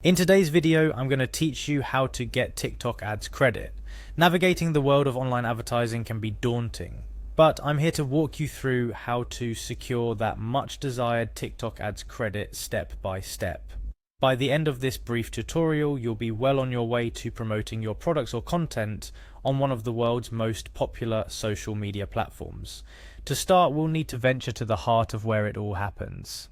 In today's video, I'm going to teach you how to get TikTok ads credit. Navigating the world of online advertising can be daunting, but I'm here to walk you through how to secure that much desired TikTok ads credit step by step. By the end of this brief tutorial, you'll be well on your way to promoting your products or content on one of the world's most popular social media platforms. To start, we'll need to venture to the heart of where it all happens.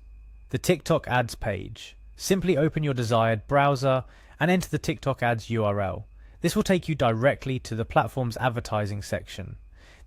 The TikTok ads page. Simply open your desired browser and enter the TikTok ads URL. This will take you directly to the platform's advertising section.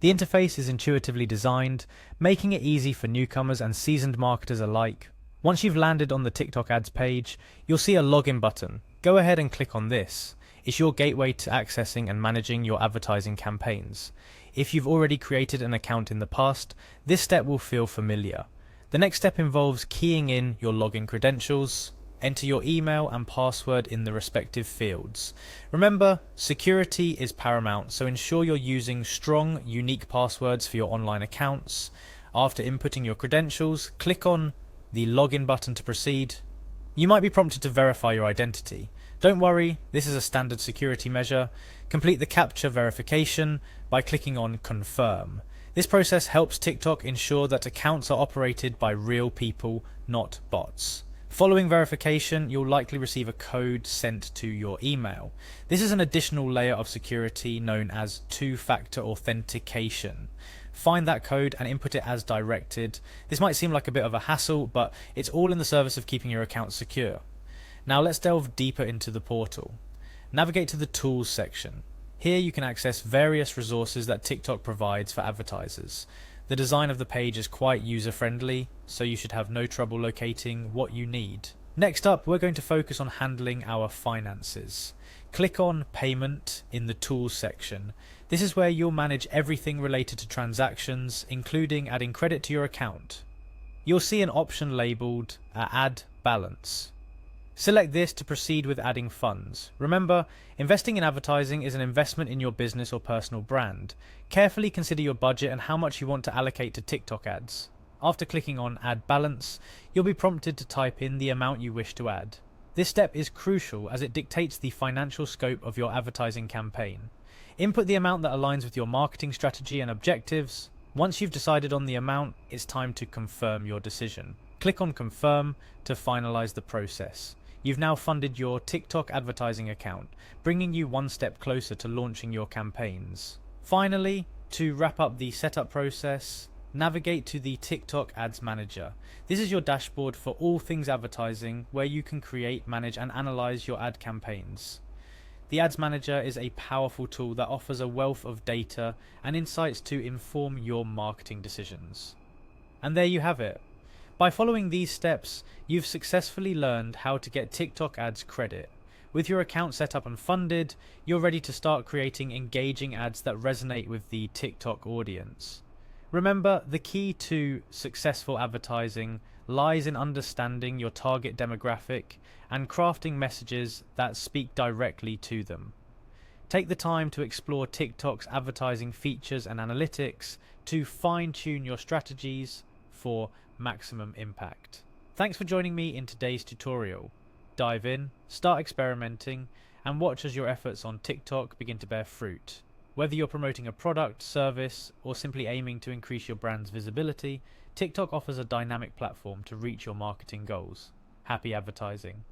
The interface is intuitively designed, making it easy for newcomers and seasoned marketers alike. Once you've landed on the TikTok ads page, you'll see a login button. Go ahead and click on this. It's your gateway to accessing and managing your advertising campaigns. If you've already created an account in the past, this step will feel familiar. The next step involves keying in your login credentials. Enter your email and password in the respective fields. Remember, security is paramount, so ensure you're using strong, unique passwords for your online accounts. After inputting your credentials, click on the login button to proceed. You might be prompted to verify your identity. Don't worry, this is a standard security measure. Complete the CAPTCHA verification by clicking on Confirm. This process helps TikTok ensure that accounts are operated by real people, not bots. Following verification, you'll likely receive a code sent to your email. This is an additional layer of security known as two-factor authentication. Find that code and input it as directed. This might seem like a bit of a hassle, but it's all in the service of keeping your account secure. Now let's delve deeper into the portal. Navigate to the Tools section. Here you can access various resources that TikTok provides for advertisers. The design of the page is quite user-friendly, so you should have no trouble locating what you need. Next up, we're going to focus on handling our finances. Click on Payment in the Tools section. This is where you'll manage everything related to transactions, including adding credit to your account. You'll see an option labelled Add Balance. Select this to proceed with adding funds. Remember, investing in advertising is an investment in your business or personal brand. Carefully consider your budget and how much you want to allocate to TikTok ads. After clicking on Add Balance, you'll be prompted to type in the amount you wish to add. This step is crucial as it dictates the financial scope of your advertising campaign. Input the amount that aligns with your marketing strategy and objectives. Once you've decided on the amount, it's time to confirm your decision. Click on Confirm to finalize the process. You've now funded your TikTok advertising account, bringing you one step closer to launching your campaigns. Finally, to wrap up the setup process, navigate to the TikTok Ads Manager. This is your dashboard for all things advertising, where you can create, manage and analyze your ad campaigns. The Ads Manager is a powerful tool that offers a wealth of data and insights to inform your marketing decisions. And there you have it. By following these steps, you've successfully learned how to get TikTok ads credit. With your account set up and funded, you're ready to start creating engaging ads that resonate with the TikTok audience. Remember, the key to successful advertising lies in understanding your target demographic and crafting messages that speak directly to them. Take the time to explore TikTok's advertising features and analytics to fine-tune your strategies for maximum impact. Thanks for joining me in today's tutorial. Dive in, start experimenting, and watch as your efforts on TikTok begin to bear fruit. Whether you're promoting a product, service, or simply aiming to increase your brand's visibility, TikTok offers a dynamic platform to reach your marketing goals. Happy advertising.